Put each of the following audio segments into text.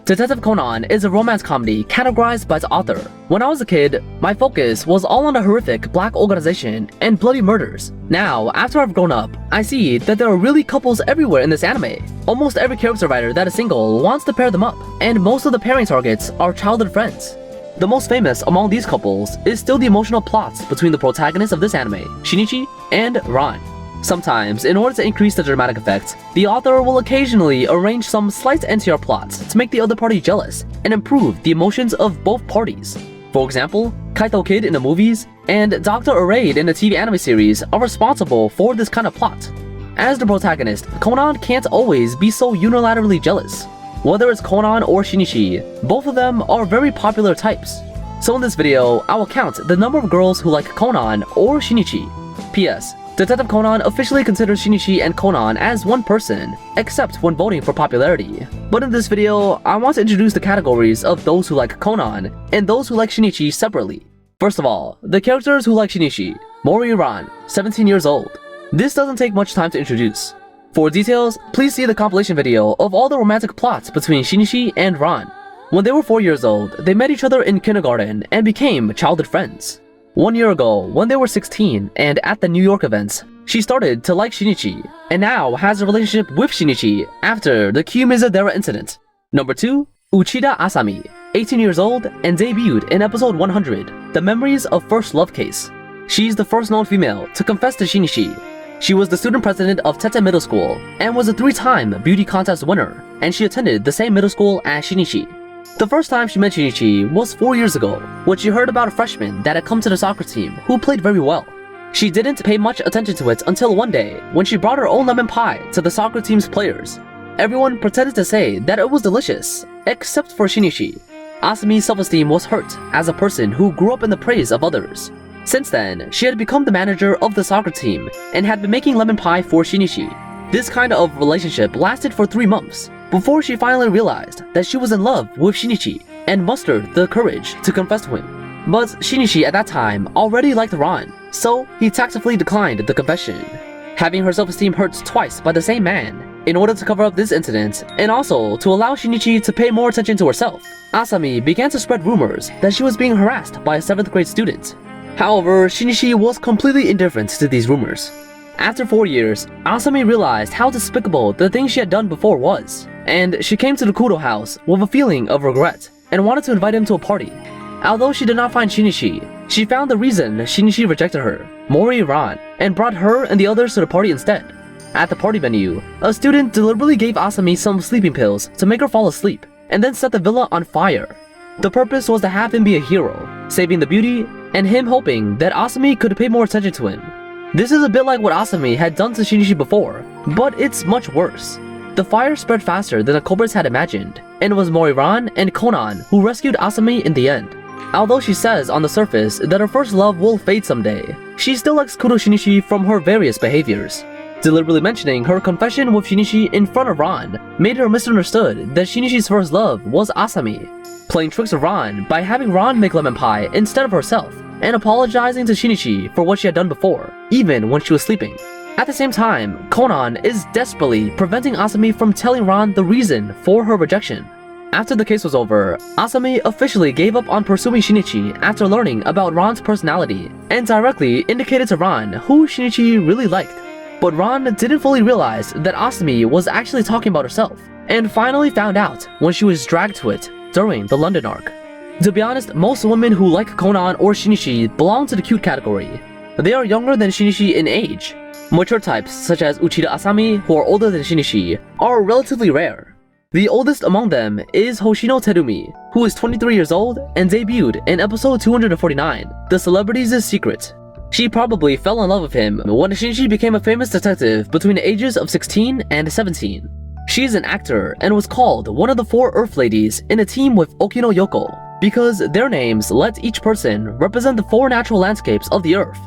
Detective Conan is a romance comedy categorized by its author. When I was a kid, my focus was all on a horrific black organization and bloody murders. Now, after I've grown up, I see that there are really couples everywhere in this anime. Almost every character writer that is single wants to pair them up, and most of the pairing targets are childhood friends. The most famous among these couples is still the emotional plots between the protagonists of this anime, Shinichi and Ran. Sometimes, in order to increase the dramatic effect, the author will occasionally arrange some slight NTR plots to make the other party jealous and improve the emotions of both parties. For example, Kaito Kid in the movies and Dr. Arrayed in the TV anime series are responsible for this kind of plot. As the protagonist, Conan can't always be so unilaterally jealous. Whether it's Conan or Shinichi, both of them are very popular types. So in this video, I will count the number of girls who like Conan or Shinichi. P.S. Detective Conan officially considers Shinichi and Conan as one person, except when voting for popularity. But in this video, I want to introduce the categories of those who like Conan and those who like Shinichi separately. First of all, the characters who like Shinichi. Mori Ran, 17 years old. This doesn't take much time to introduce. For details, please see the compilation video of all the romantic plots between Shinichi and Ran. When they were 4 years old, they met each other in kindergarten and became childhood friends. 1 year ago, when they were 16 and at the New York events, she started to like Shinichi, and now has a relationship with Shinichi after the Kiyomizu-dera incident. Number 2, Uchida Asami, 18 years old and debuted in episode 100, The Memories of First Love Case. She's the first known female to confess to Shinichi. She was the student president of Tete Middle School and was a 3-time beauty contest winner, and she attended the same middle school as Shinichi. The first time she met Shinichi was 4 years ago, when she heard about a freshman that had come to the soccer team who played very well. She didn't pay much attention to it until one day, when she brought her own lemon pie to the soccer team's players. Everyone pretended to say that it was delicious, except for Shinichi. Asami's self-esteem was hurt as a person who grew up in the praise of others. Since then, she had become the manager of the soccer team and had been making lemon pie for Shinichi. This kind of relationship lasted for 3 months, before she finally realized that she was in love with Shinichi and mustered the courage to confess to him. But Shinichi at that time already liked Ran, so he tactfully declined the confession. Having her self-esteem hurt twice by the same man, in order to cover up this incident and also to allow Shinichi to pay more attention to herself, Asami began to spread rumors that she was being harassed by a 7th grade student. However, Shinichi was completely indifferent to these rumors. After 4 years, Asami realized how despicable the thing she had done before was, and she came to the Kudo house with a feeling of regret and wanted to invite him to a party. Although she did not find Shinichi, she found the reason Shinichi rejected her, Mori Ran, and brought her and the others to the party instead. At the party venue, a student deliberately gave Asami some sleeping pills to make her fall asleep, and then set the villa on fire. The purpose was to have him be a hero, saving the beauty, and him hoping that Asami could pay more attention to him. This is a bit like what Asami had done to Shinichi before, but it's much worse. The fire spread faster than the culprits had imagined, and it was Mori Ran and Conan who rescued Asami in the end. Although she says on the surface that her first love will fade someday, she still likes Kudo Shinichi from her various behaviors. Deliberately mentioning her confession with Shinichi in front of Ran made her misunderstood that Shinichi's first love was Asami. Playing tricks of Ran by having Ran make lemon pie instead of herself, and apologizing to Shinichi for what she had done before, even when she was sleeping. At the same time, Conan is desperately preventing Asami from telling Ran the reason for her rejection. After the case was over, Asami officially gave up on pursuing Shinichi after learning about Ran's personality, and directly indicated to Ran who Shinichi really liked. But Ran didn't fully realize that Asami was actually talking about herself, and finally found out when she was dragged to it during the London arc. To be honest, most women who like Conan or Shinichi belong to the cute category. They are younger than Shinichi in age. Mature types such as Uchida Asami, who are older than Shinichi, are relatively rare. The oldest among them is Hoshino Terumi, who is 23 years old and debuted in episode 249, The Celebrity's Secret. She probably fell in love with him when Shinichi became a famous detective between the ages of 16 and 17. She is an actor and was called one of the 4 Earth Ladies in a team with Okino Yoko, because their names let each person represent the 4 natural landscapes of the earth.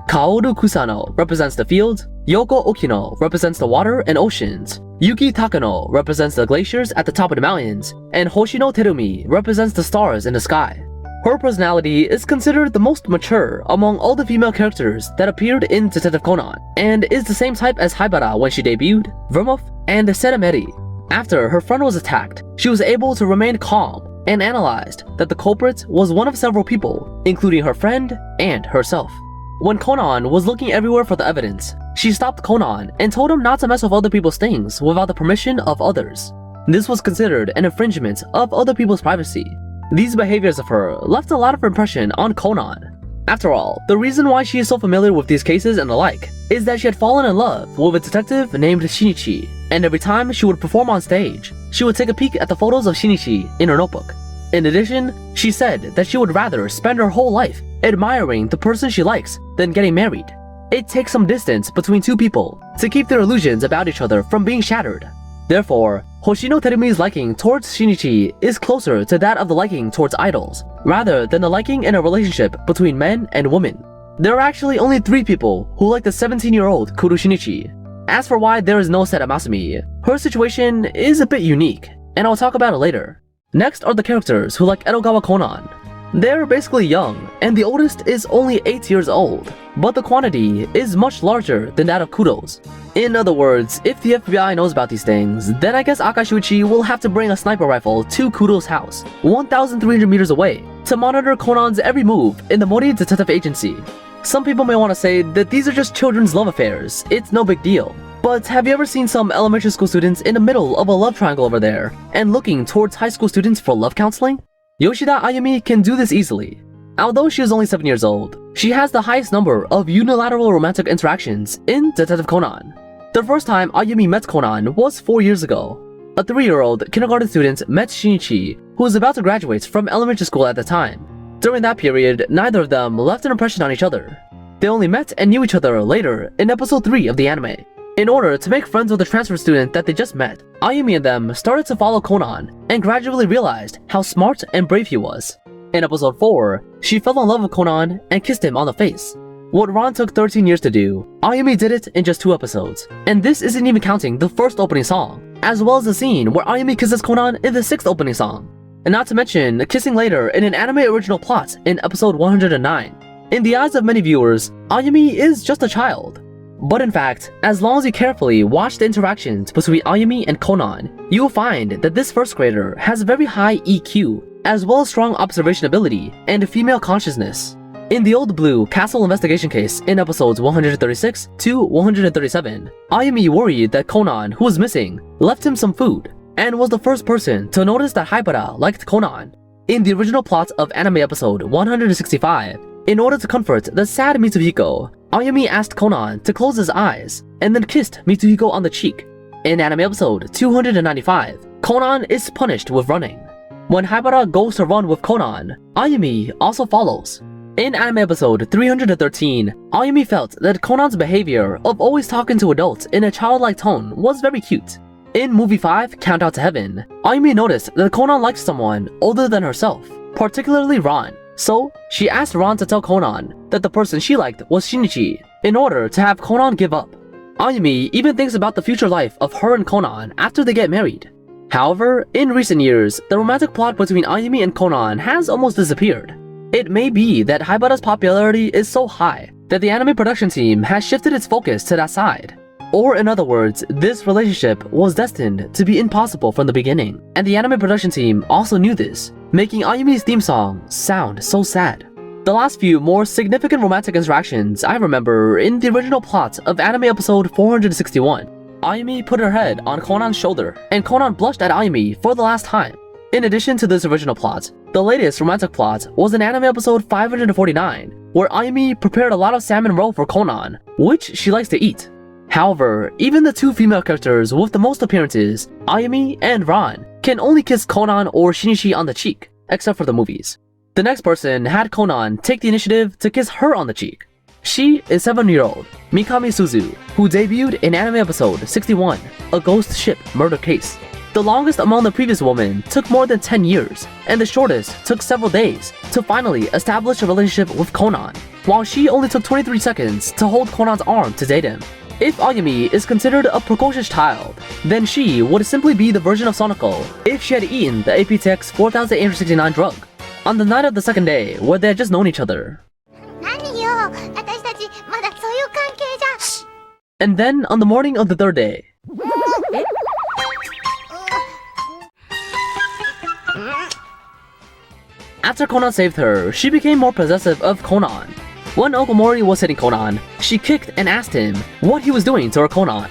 Kaoru Kusano represents the field, Yoko Okino represents the water and oceans, Yuki Takano represents the glaciers at the top of the mountains, and Hoshino Terumi represents the stars in the sky. Her personality is considered the most mature among all the female characters that appeared in Detective Conan, and is the same type as Haibara when she debuted, Vermouth, and Serameri. After her friend was attacked, she was able to remain calm and analyzed that the culprit was one of several people, including her friend and herself. When Conan was looking everywhere for the evidence, she stopped Conan and told him not to mess with other people's things without the permission of others. This was considered an infringement of other people's privacy. These behaviors of her left a lot of impression on Conan. After all, the reason why she is so familiar with these cases and the like is that she had fallen in love with a detective named Shinichi, and every time she would perform on stage, she would take a peek at the photos of Shinichi in her notebook. In addition, she said that she would rather spend her whole life admiring the person she likes than getting married. It takes some distance between two people to keep their illusions about each other from being shattered. Therefore, Hoshino Terumi's liking towards Shinichi is closer to that of the liking towards idols, rather than the liking in a relationship between men and women. There are actually only 3 people who like the 17-year-old Kuru Shinichi. As for why there is no set at Masumi, her situation is a bit unique, and I'll talk about it later. Next are the characters who like Edogawa Conan. They're basically young, and the oldest is only 8 years old, but the quantity is much larger than that of Kudo's. In other words, if the FBI knows about these things, then I guess Akashuichi will have to bring a sniper rifle to Kudo's house, 1,300 meters away, to monitor Conan's every move in the Mori Detective Agency. Some people may want to say that these are just children's love affairs, it's no big deal. But have you ever seen some elementary school students in the middle of a love triangle over there, and looking towards high school students for love counseling? Yoshida Ayumi can do this easily. Although she is only 7 years old, she has the highest number of unilateral romantic interactions in Detective Conan. The first time Ayumi met Conan was 4 years ago. A 3-year-old kindergarten student met Shinichi, who was about to graduate from elementary school at the time. During that period, neither of them left an impression on each other. They only met and knew each other later in episode 3 of the anime. In order to make friends with the transfer student that they just met, Ayumi and them started to follow Conan and gradually realized how smart and brave he was. In episode 4, she fell in love with Conan and kissed him on the face. What Ron took 13 years to do, Ayumi did it in just 2 episodes. And this isn't even counting the first opening song, as well as the scene where Ayumi kisses Conan in the 6th opening song. And not to mention kissing later in an anime original plot in episode 109. In the eyes of many viewers, Ayumi is just a child. But in fact, as long as you carefully watch the interactions between Ayumi and Conan, you will find that this first grader has very high EQ, as well as strong observation ability and female consciousness. In the Old Blue Castle investigation case in episodes 136 to 137, Ayumi worried that Conan, who was missing, left him some food, and was the first person to notice that Haibara liked Conan. In the original plot of anime episode 165, in order to comfort the sad Mitsuhiko, Ayumi asked Conan to close his eyes and then kissed Mitsuhiko on the cheek. In anime episode 295, Conan is punished with running. When Haibara goes to run with Conan, Ayumi also follows. In anime episode 313, Ayumi felt that Conan's behavior of always talking to adults in a childlike tone was very cute. In movie 5, Count Out to Heaven, Ayumi noticed that Conan liked someone older than herself, particularly Ron. So, she asked Ron to tell Conan that the person she liked was Shinichi, in order to have Conan give up. Ayumi even thinks about the future life of her and Conan after they get married. However, in recent years, the romantic plot between Ayumi and Conan has almost disappeared. It may be that Haibara's popularity is so high that the anime production team has shifted its focus to that side. Or in other words, this relationship was destined to be impossible from the beginning, and the anime production team also knew this, making Ayumi's theme song sound so sad. The last few more significant romantic interactions I remember in the original plot of anime episode 461. Ayumi put her head on Conan's shoulder, and Conan blushed at Ayumi for the last time. In addition to this original plot, the latest romantic plot was in anime episode 549, where Ayumi prepared a lot of salmon roe for Conan, which she likes to eat. However, even the 2 female characters with the most appearances, Ayumi and Ran, can only kiss Conan or Shinichi on the cheek, except for the movies. The next person had Conan take the initiative to kiss her on the cheek. She is 7-year-old Mikami Suzu, who debuted in anime episode 61, A Ghost Ship Murder Case. The longest among the previous women took more than 10 years, and the shortest took several days to finally establish a relationship with Conan, while she only took 23 seconds to hold Conan's arm to date him. If Ayumi is considered a precocious child, then she would simply be the version of Sonoko if she had eaten the APTX 4869 drug, on the night of the second day where they had just known each other. And then on the morning of the third day. After Conan saved her, she became more possessive of Conan. When Okomori was hitting Conan, she kicked and asked him what he was doing to her Conan.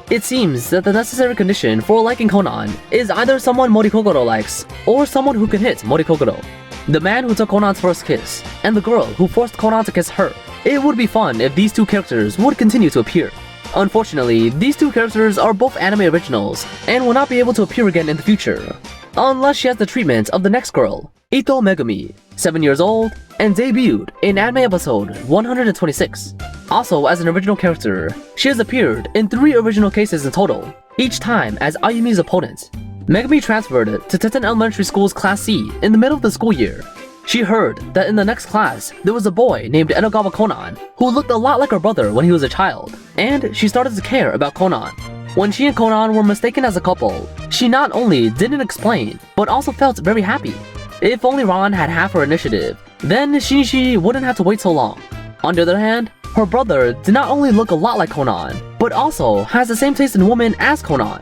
It seems that the necessary condition for liking Conan is either someone Morikogoro likes, or someone who can hit Morikogoro. The man who took Conan's first kiss, and the girl who forced Conan to kiss her. It would be fun if these two characters would continue to appear. Unfortunately, these two characters are both anime originals, and will not be able to appear again in the future. Unless she has the treatment of the next girl, Ito Megami, 7 years old, and debuted in anime episode 126. Also, as an original character, she has appeared in 3 original cases in total, each time as Ayumi's opponent. Megami transferred to Tetten Elementary School's Class C in the middle of the school year. She heard that in the next class, there was a boy named Edogawa Conan who looked a lot like her brother when he was a child, and she started to care about Conan. When she and Conan were mistaken as a couple, she not only didn't explain, but also felt very happy. If only Ran had half her initiative, then Shinichi wouldn't have to wait so long. On the other hand, her brother did not only look a lot like Conan, but also has the same taste in women as Conan.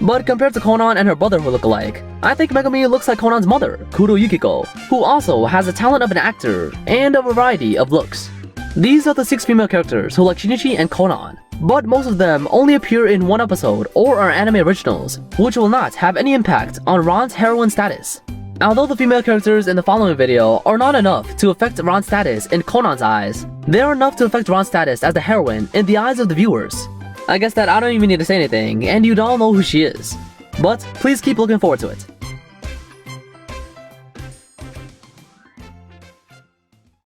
But compared to Conan and her brother who look alike, I think Megami looks like Conan's mother, Kuro Yukiko, who also has the talent of an actor and a variety of looks. These are the 6 female characters who like Shinichi and Conan, but most of them only appear in 1 episode or are anime originals, which will not have any impact on Ran's heroine status. Although the female characters in the following video are not enough to affect Ran's status in Conan's eyes, they are enough to affect Ran's status as the heroine in the eyes of the viewers. I guess that I don't even need to say anything, and you'd all know who she is. But please keep looking forward to it.